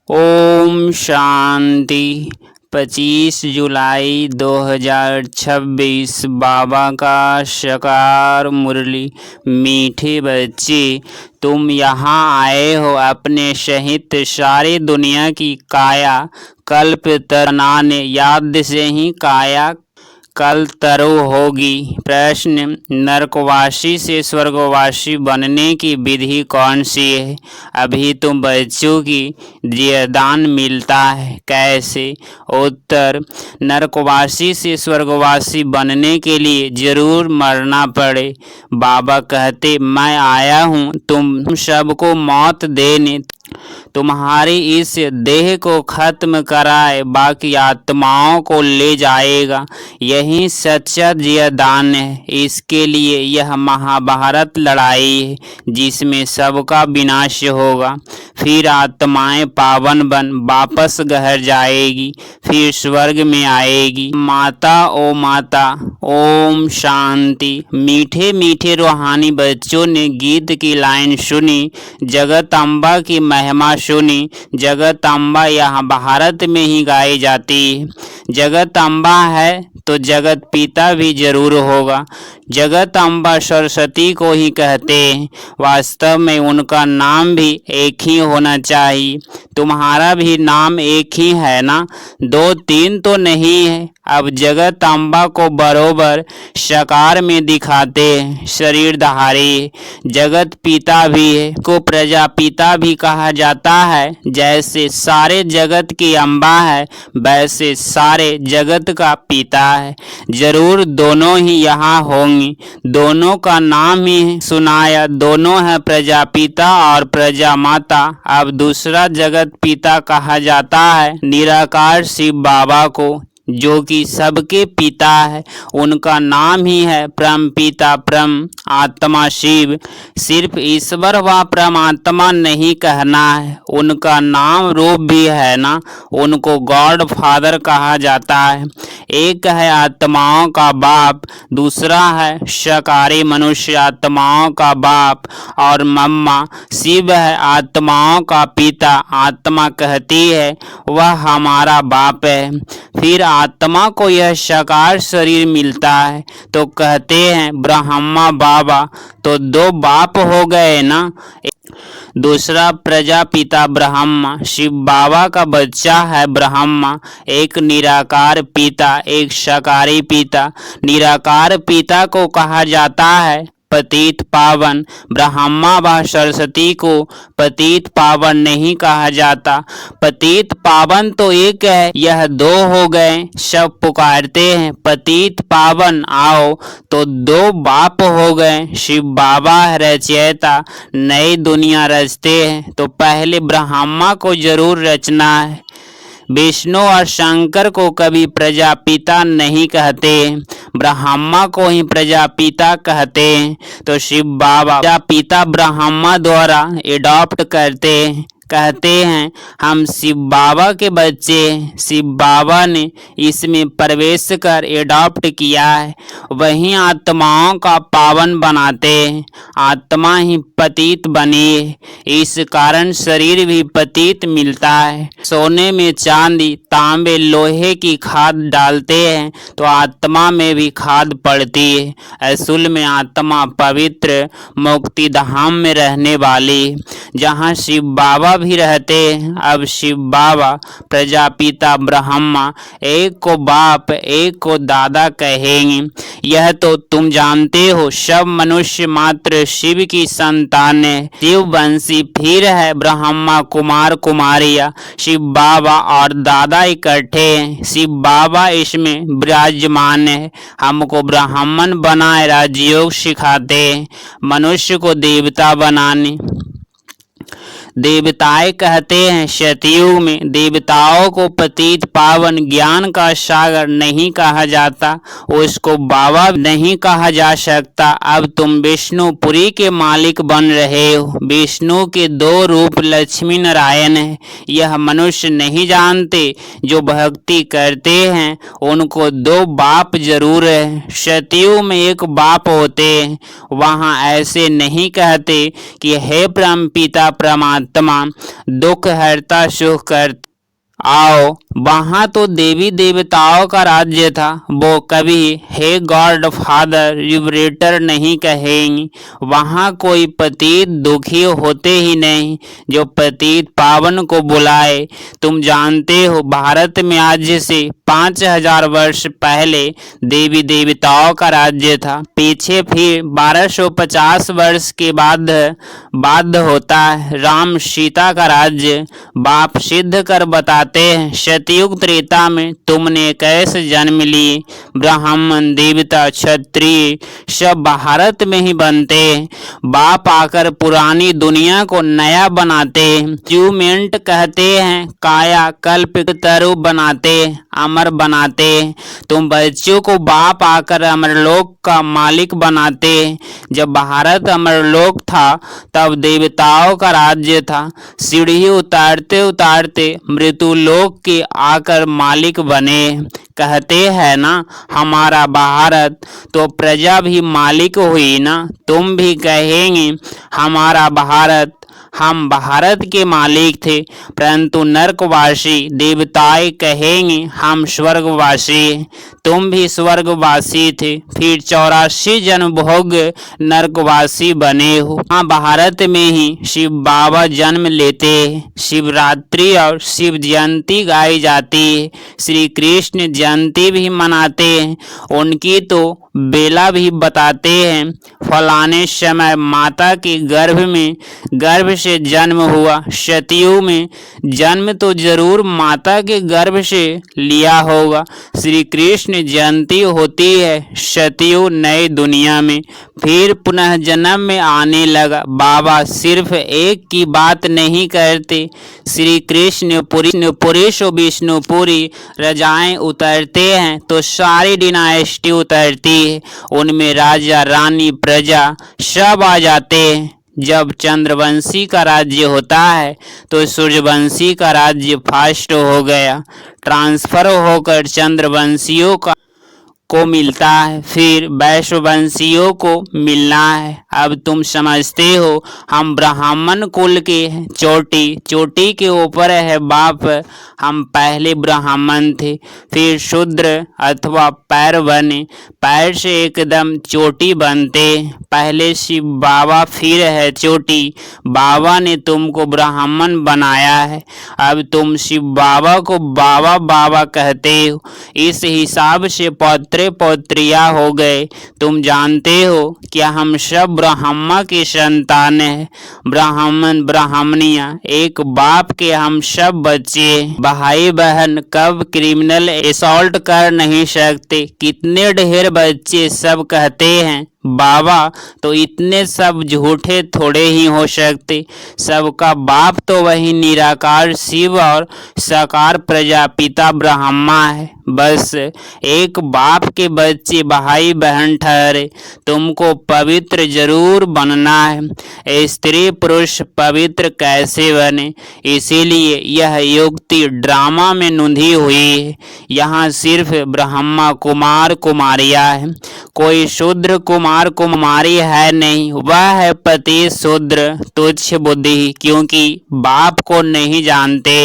ओम शांति। 25 जुलाई 2026 बाबा का शकार मुरली। मीठे बच्चे, तुम यहाँ आए हो अपने सहित सारी दुनिया की काया कल्प तराने। याद से ही काया कल तरु होगी। प्रश्न, नरकवासी से स्वर्गवासी बनने की विधि कौन सी है? अभी तुम बच्चों की जीवदान मिलता है, कैसे? उत्तर, नरकवासी से स्वर्गवासी बनने के लिए जरूर मरना पड़े। बाबा कहते, मैं आया हूँ तुम सबको मौत देने, तुम्हारी इस देह को खत्म कराए बाकी आत्माओं को ले जाएगा। यही सच्चा जीवदान है। इसके लिए यह महाभारत लड़ाई है जिसमें सबका विनाश होगा। फिर आत्माएं पावन बन वापस घर जाएगी, फिर स्वर्ग में आएगी। माता ओ माता, ओम शांति। मीठे मीठे रूहानी बच्चों ने गीत की लाइन सुनी, जगत अम्बा की महिमा सुनी। जगत अम्बा यहाँ भारत में ही गाई जाती है। जगत अम्बा है तो जगत पिता भी जरूर होगा। जगत अम्बा सरस्वती को ही कहते हैं। वास्तव में उनका नाम भी एक ही होना चाहिए। तुम्हारा भी नाम एक ही है ना, 2-3 तो नहीं है। अब जगत अम्बा को बरोबर साकार में दिखाते हैं। शरीरधारी जगत पिता भी है, को प्रजापिता भी कहा जाता है। जैसे सारे जगत की अम्बा है वैसे सारे जगत का पिता है। जरूर दोनों ही यहाँ होंगे। दोनों का नाम ही सुनाया, दोनों है प्रजापिता और प्रजा माता। अब दूसरा जगत पिता कहा जाता है निराकार शिव बाबा को, जो कि सबके पिता है। उनका नाम ही है परम पिता परम आत्मा शिव। सिर्फ ईश्वर व परमात्मा नहीं कहना है, उनका नाम रूप भी है ना। उनको गॉड फादर कहा जाता है। एक है आत्माओं का बाप, दूसरा है शाकाहारी मनुष्य आत्माओं का बाप, और मम्मा शिव है आत्माओं का पिता। आत्मा कहती है वह हमारा बाप है। फिर आत्मा को यह साकार शरीर मिलता है तो कहते हैं ब्रह्मा बाबा, तो 2 बाप हो गए ना। दूसरा प्रजापिता ब्रह्मा, शिव बाबा का बच्चा है ब्रह्मा। एक निराकार पिता, एक साकारी पिता। निराकार पिता को कहा जाता है पतित पावन। ब्रह्मा व सरस्वती को पतित पावन नहीं कहा जाता। पतित पावन तो एक है, यह 2 हो गए। सब पुकारते हैं पतित पावन आओ, तो 2 बाप हो गए। शिव बाबा रचयिता, नई दुनिया रचते हैं तो पहले ब्रह्मा को जरूर रचना है। विष्णु और शंकर को कभी प्रजापिता नहीं कहते, ब्रह्मा को ही प्रजापिता कहते हैं। तो शिव बाबा प्रजापिता ब्रह्मा द्वारा एडॉप्ट करते हैं। कहते हैं हम शिव बाबा के बच्चे हैं। शिव बाबा ने इसमें प्रवेश कर एडॉप्ट किया है। वही आत्माओं का पावन बनाते हैं। आत्मा ही पतित बनी है, इस कारण शरीर भी पतित मिलता है। सोने में चांदी तांबे लोहे की खाद डालते हैं तो आत्मा में भी खाद पड़ती है। असूल में आत्मा पवित्र मुक्ति धाम में रहने वाली, जहाँ शिव बाबा भी रहते हैं। अब शिव बाबा प्रजापिता ब्रह्मा एक को बाप एक को दादा कहेंगे। यह तो तुम जानते हो, सब मनुष्य मात्र शिव की संतान है। शिव वंशी फिर है ब्रह्मा कुमार कुमारिया। शिव बाबा और दादा इकट्ठे हैं। शिव बाबा इसमें विराजमान है। हमको ब्राह्मण बनाए राजयोग सिखाते हैं, मनुष्य को देवता बनाने। देवताएं कहते हैं सतयुग में देवताओं को पतित पावन ज्ञान का सागर नहीं कहा जाता, उसको बाबा नहीं कहा जा सकता। अब तुम विष्णुपुरी के मालिक बन रहे हो। विष्णु के 2 रूप लक्ष्मी नारायण है, यह मनुष्य नहीं जानते। जो भक्ति करते हैं उनको 2 बाप जरूर है। सतयुग में एक बाप होते हैं, वहाँ ऐसे नहीं कहते कि हे परम पिता परमात्मा परमात्मा दुख हरता सुख करता। आओ, वहाँ तो देवी देवताओं का राज्य था, वो कभी हे गॉड फादर लिबरेटर नहीं कहेंगे। वहाँ कोई पतित दुखी होते ही नहीं जो पतित पावन को बुलाए। तुम जानते हो भारत में आज से 5000 वर्ष पहले देवी देवताओं का राज्य था। पीछे फिर 1250 वर्ष के बाद होता है राम सीता का राज्य। बाप सिद्ध कर बताते हैं सतयुग त्रेता में तुमने कैसे जन्म लिए। ब्राह्मण देवता क्षत्रिय सब भारत में ही बनते। बाप आकर पुरानी दुनिया को नया बनाते। ज्यूमेंट कहते हैं काया कल्प तरु बनाते, अमर बनाते। तुम बच्चों को बाप आकर अमरलोक का मालिक बनाते। जब भारत अमरलोक था तब देवताओं का राज्य था। सीढ़ी उतारते उतारते मृत्युलोक के आकर मालिक बने। कहते हैं ना हमारा भारत, तो प्रजा भी मालिक हुई ना। तुम भी कहेंगे हमारा भारत, हम भारत के मालिक थे, परंतु नरकवासी देवताएं कहेंगे हम स्वर्गवासी। तुम भी स्वर्गवासी थे, फिर 84 जन्म भोग नरकवासी बने हो। हाँ, भारत में ही शिव बाबा जन्म लेते। शिवरात्रि और शिव जयंती गाई जाती है। श्री कृष्ण जयंती भी मनाते हैं। उनकी तो बेला भी बताते हैं। फलाने समय माता के गर्भ से जन्म हुआ। सतयुग में जन्म तो जरूर माता के गर्भ से लिया होगा। श्री कृष्ण जयंती होती है सतयुग नई दुनिया में, फिर पुनः जन्म में आने लगा। बाबा सिर्फ एक की बात नहीं करते। श्री कृष्ण पुरुष विष्णुपुरी रजाएं उतरते हैं तो सारी डिनाइस्टी उतरती है। उनमें राजा रानी प्रजा सब आ जाते हैं। जब चंद्रवंशी का राज्य होता है तो सूर्यवंशी का राज्य फास्ट हो गया, ट्रांसफर होकर चंद्रवंशियों को मिलता है, फिर वैश्यवंशियों को मिलना है। अब तुम समझते हो हम ब्राह्मण कुल के हैं। चोटी के ऊपर है बाप। हम पहले ब्राह्मण थे, फिर शूद्र अथवा पैर बने। पैर से एकदम चोटी बनते। पहले शिव बाबा फिर है चोटी। बाबा ने तुमको ब्राह्मण बनाया है। अब तुम शिव बाबा को बाबा बाबा कहते हो। इस हिसाब से पौत्रिया हो गए। तुम जानते हो क्या हम सब ब्रह्मा की संतान है। ब्राह्मण ब्राह्मणियां एक बाप के हम सब बच्चे। भाई बहन कब क्रिमिनल असॉल्ट कर नहीं सकते। कितने ढेर बच्चे सब कहते हैं बाबा, तो इतने सब झूठे थोड़े ही हो सकते। सबका बाप तो वही निराकार शिव और साकार प्रजापिता ब्रह्मा है। बस एक बाप के बच्चे भाई बहन ठहरे। तुमको पवित्र जरूर बनना है। स्त्री पुरुष पवित्र कैसे बने, इसीलिए यह युक्ति ड्रामा में नूंधी हुई है। यहाँ सिर्फ ब्रह्मा कुमार कुमारियाँ हैं, कोई शूद्र कुमार कुमारी है नहीं। वह है पति शूद्र तुच्छ बुद्धि, क्योंकि बाप को नहीं जानते।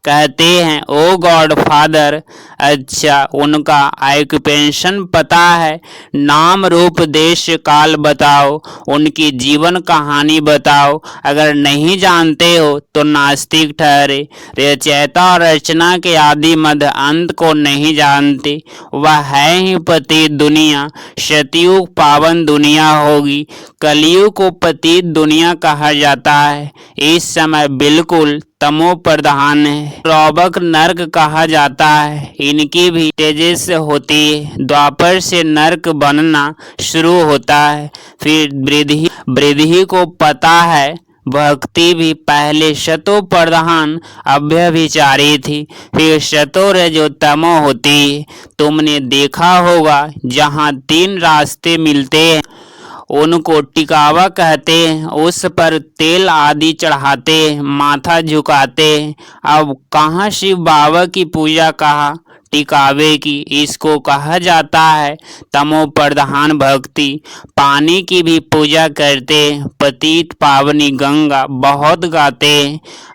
कहते हैं ओ गॉड फादर। अच्छा, उनका ऑक्यूपेशन पता है? नाम रूप देश काल बताओ, उनकी जीवन कहानी बताओ। अगर नहीं जानते हो तो नास्तिक ठहरे। रचयिता और रचना के आदि मध्य अंत को नहीं जानते। वह है ही पति दुनिया। सतयुग पावन दुनिया होगी। कलयुग को पतित दुनिया कहा जाता है। इस समय बिल्कुल तमो प्रधान है। प्रौबक नर्क कहा जाता है। इनकी भी तेजस होती है। द्वापर से नर्क बनना शुरू होता है। फिर वृद्धि को पता है। भक्ति भी पहले शतो प्रधान अभ्यभिचारी थी, फिर शतो रजो तमो होती है। तुमने देखा होगा जहाँ 3 रास्ते मिलते हैं उनको टिकावा कहते हैं। उस पर तेल आदि चढ़ाते, माथा झुकाते। अब कहाँ शिव बाबा की पूजा, कहा टिकावे की। इसको कहा जाता है तमो प्रधान भक्ति। पानी की भी पूजा करते, पतित पावनी गंगा बहुत गाते।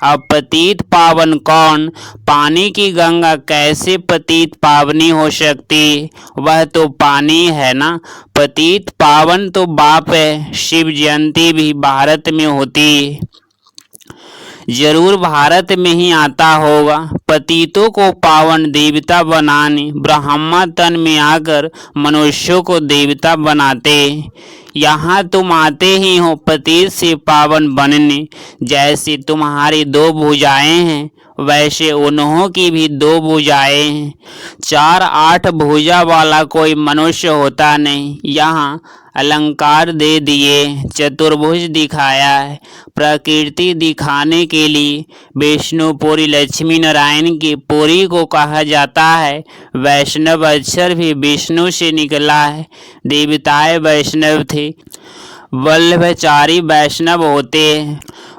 अब पतित पावन कौन? पानी की गंगा कैसे पतित पावनी हो सकती? वह तो पानी है ना। पतित पावन तो बाप है। शिव जयंती भी भारत में होती, जरूर भारत में ही आता होगा। पतितों को पावन देवता बनाने ब्रह्मा तन में आकर मनुष्यों को देवता बनाते। यहाँ तुम आते ही हो पतित से पावन बनने। जैसे तुम्हारी 2 भुजाएं हैं, वैसे उन्हों की भी 2 भुजाएं हैं। 4-8 भुजा वाला कोई मनुष्य होता नहीं। यहाँ अलंकार दे दिए, चतुर्भुज दिखाया है। प्रकृति दिखाने के लिए विष्णुपुरी लक्ष्मी नारायण की पुरी को कहा जाता है। वैष्णव अक्षर भी विष्णु से निकला है। देवताएं वैष्णव थे, वल्लभचारी वैष्णव होते।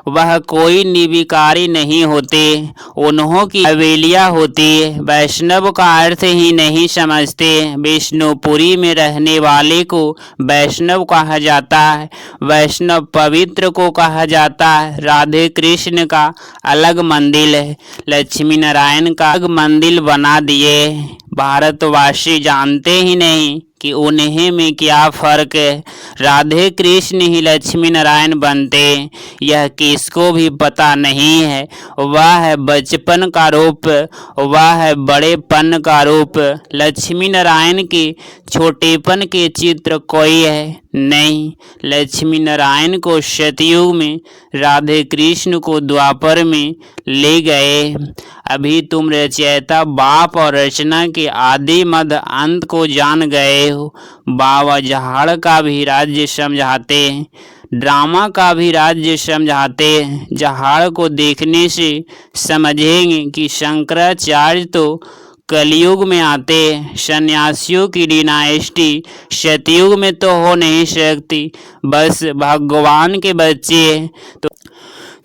वह कोई निर्विकारी नहीं होते, उन्हों की हवेलियाँ होती। वैष्णव का अर्थ ही नहीं समझते। विष्णुपुरी में रहने वाले को वैष्णव कहा जाता है। वैष्णव पवित्र को कहा जाता है। राधे कृष्ण का अलग मंदिर है, लक्ष्मी नारायण का अलग मंदिर बना दिए। भारतवासी जानते ही नहीं कि उन्हें में क्या फर्क है। राधे कृष्ण ही लक्ष्मी नारायण बनते, यह किसको भी पता नहीं है। वह है बचपन का रूप, वह है बड़ेपन का रूप। लक्ष्मी नारायण के छोटेपन के चित्र कोई है नहीं। लक्ष्मी नारायण को सतयुग में, राधे कृष्ण को द्वापर में ले गए। अभी तुम रचयिता बाप और रचना के आदि मध्य अंत को जान गए हो। बाबा जहाड़ का भी राज्य समझाते हैं, ड्रामा का भी राज्य समझाते हैं। जहाड़ को देखने से समझेंगे कि शंकराचार्य तो कलयुग में आते। सन्यासियों की डिनाइस्टी सतयुग में तो हो नहीं सकती। बस भगवान के बच्चे तो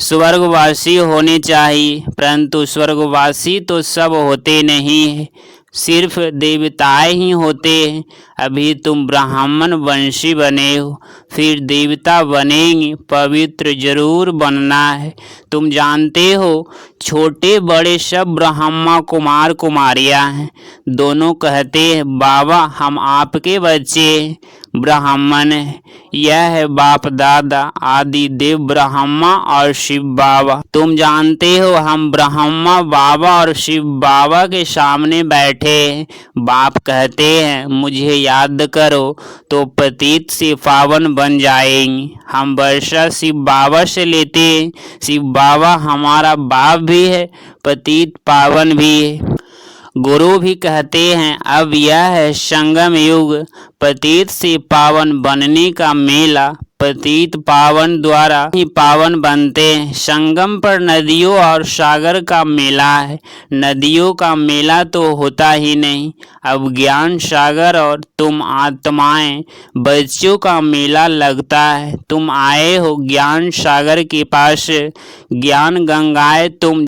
स्वर्गवासी होने चाहिए, परंतु स्वर्गवासी तो सब होते नहीं है, सिर्फ देवताएं ही होते हैं। अभी तुम ब्राह्मण वंशी बने हो, फिर देवता बनेंगे। पवित्र जरूर बनना है। तुम जानते हो छोटे बड़े सब ब्रह्मा कुमार कुमारियां हैं। दोनों कहते हैं बाबा हम आपके बच्चे। ब्राह्मण है, यह है बाप दादा आदि देव ब्रह्मा और शिव बाबा। तुम जानते हो हम ब्रह्मा बाबा और शिव बाबा के सामने बैठे। बाप कहते हैं मुझे याद करो तो पतित से पावन बन जाएंगे। हम वर्षा शिव बाबा से लेते हैं। शिव बाबा हमारा बाप भी है, पतित पावन भी है। गुरु भी कहते हैं अब यह है संगम युग, पतित से पावन बनने का मेला। पतित पावन द्वारा ही पावन बनते हैं। संगम पर नदियों और सागर का मेला है। नदियों का मेला तो होता ही नहीं। अब ज्ञान सागर और तुम आत्माएं बच्चों का मेला लगता है। तुम आए हो ज्ञान सागर के पास। ज्ञान गंगाएं तुम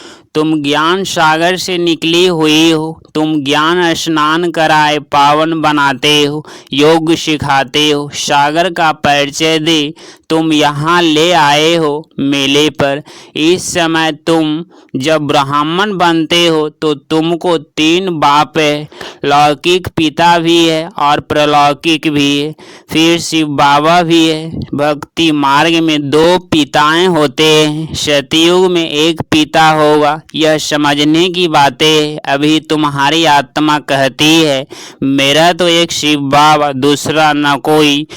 ज्ञान सागर से निकली हुई हो। तुम ज्ञान स्नान कराए पावन बनाते हो, योग सिखाते हो। सागर का परिचय दे तुम यहाँ ले आए हो मेले पर। इस समय तुम जब ब्राह्मण बनते हो तो तुमको 3 बाप है, लौकिक पिता भी है और प्रलौकिक भी है, फिर शिव बाबा भी है। भक्ति मार्ग में 2 पिताएं होते हैं, सतयुग में 1 पिता होगा। यह समझने की बातें अभी तुम्हारी आत्मा कहती है मेरा तो एक शिव बाबा, दूसरा न कोई।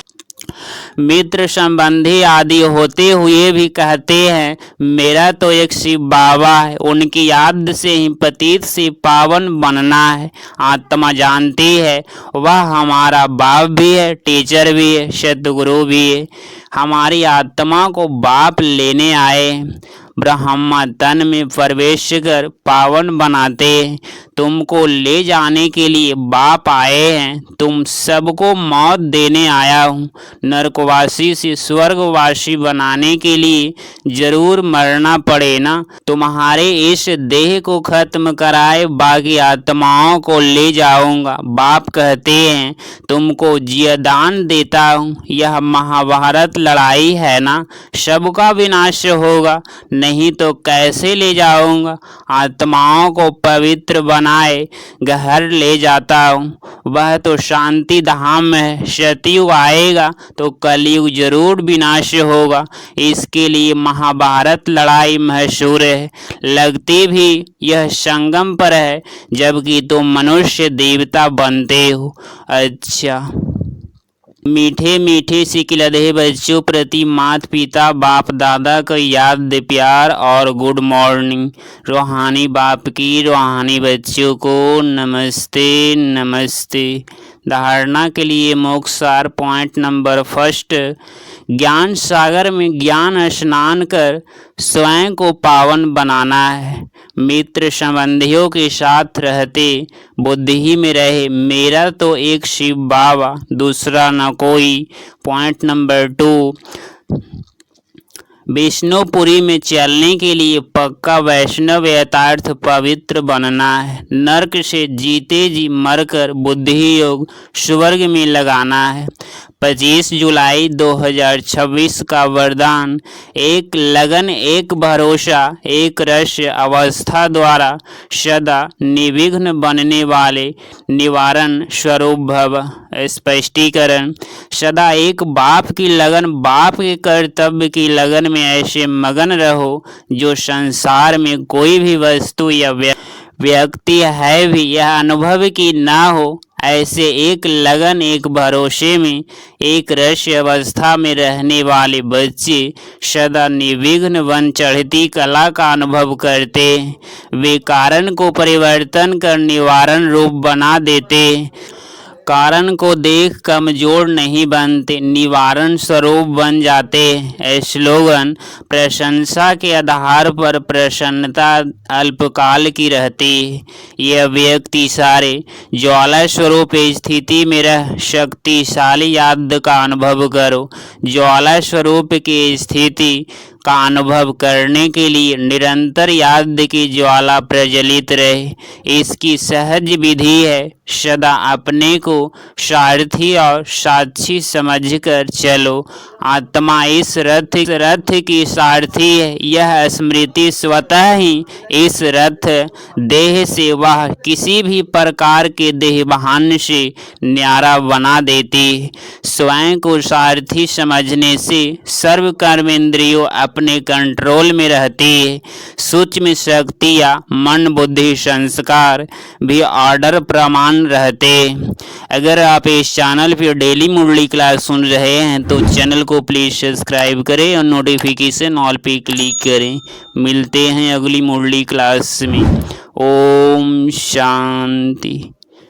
मित्र संबंधी आदि होते हुए भी कहते हैं मेरा तो एक शिव बाबा है। उनकी याद से ही पतित से पावन बनना है। आत्मा जानती है वह हमारा बाप भी है, टीचर भी है, सतगुरु भी है। हमारी आत्मा को बाप लेने आए। ब्रह्मा तन में प्रवेश कर पावन बनाते हैं। तुमको ले जाने के लिए बाप आए हैं। तुम सबको मौत देने आया हूँ। नरकवासी से स्वर्गवासी बनाने के लिए जरूर मरना पड़े ना। तुम्हारे इस देह को खत्म कराए बाकी आत्माओं को ले जाऊंगा। बाप कहते हैं तुमको जियदान देता हूँ। यह महाभारत लड़ाई है ना, सबका विनाश होगा, नहीं तो कैसे ले जाऊंगा। आत्माओं को पवित्र बनाए घर ले जाता हूँ। वह तो शांति धाम है। सतयुग आएगा तो कलयुग जरूर विनाश होगा। इसके लिए महाभारत लड़ाई मशहूर है। लगती भी यह संगम पर है, जबकि तुम मनुष्य देवता बनते हो। अच्छा, मीठे मीठे सिकिलधे बच्चों प्रति माता पिता बाप दादा को याद प्यार और गुड मॉर्निंग। रूहानी बाप की रूहानी बच्चों को नमस्ते नमस्ते। धारणा के लिए मोक्षसार पॉइंट नंबर फर्स्ट, ज्ञान सागर में ज्ञान स्नान कर स्वयं को पावन बनाना है। मित्र संबंधियों के साथ रहते बुद्धि में रहे, मेरा तो एक शिव बाबा दूसरा न कोई। पॉइंट नंबर 2, विष्णुपुरी में चलने के लिए पक्का वैष्णव यथार्थ पवित्र बनना है। नरक से जीते जी मरकर बुद्धि योग स्वर्ग में लगाना है। 25 जुलाई 2026 का वरदान, एक लगन एक भरोसा एक रस्य अवस्था द्वारा सदा निर्विघ्न बनने वाले निवारण स्वरूप भव। स्पष्टीकरण, सदा एक बाप की लगन, बाप के कर्तव्य की लगन में ऐसे मगन रहो जो संसार में कोई भी वस्तु या व्यक्ति है भी यह अनुभव की ना हो। ऐसे एक लगन एक भरोसे में एक रस्य अवस्था में रहने वाले बच्चे सदा निर्विघ्न बन चढ़ती कला का अनुभव करते। वे कारण को परिवर्तन कर निवारण रूप बना देते। कारण को देख कमजोर नहीं बनते, निवारण स्वरूप बन जाते। स्लोगन, प्रशंसा के आधार पर प्रसन्नता अल्पकाल की रहती है। यह व्यक्ति सारे ज्वाला स्वरूप स्थिति में रह शक्तिशाली याद का अनुभव करो। ज्वाला स्वरूप की स्थिति का अनुभव करने के लिए निरंतर याद की ज्वाला प्रज्वलित रहे। इसकी सहज विधि है, सदा अपने को सारथी और साक्षी समझकर चलो। आत्मा इस रथ की सारथी है। यह स्मृति स्वतः ही इस रथ देह से वह किसी भी प्रकार के देह वाहन से न्यारा बना देती है। स्वयं को सारथी समझने से सर्व कर्मेंद्रियों अपने कंट्रोल में रहती है। सूक्ष्म शक्तियाँ मन बुद्धि संस्कार भी ऑर्डर प्रमाण रहते। अगर आप इस चैनल पर डेली मुरली क्लास सुन रहे हैं तो चैनल को प्लीज़ सब्सक्राइब करें और नोटिफिकेशन ऑल पे क्लिक करें। मिलते हैं अगली मुरली क्लास में। ओम शांति।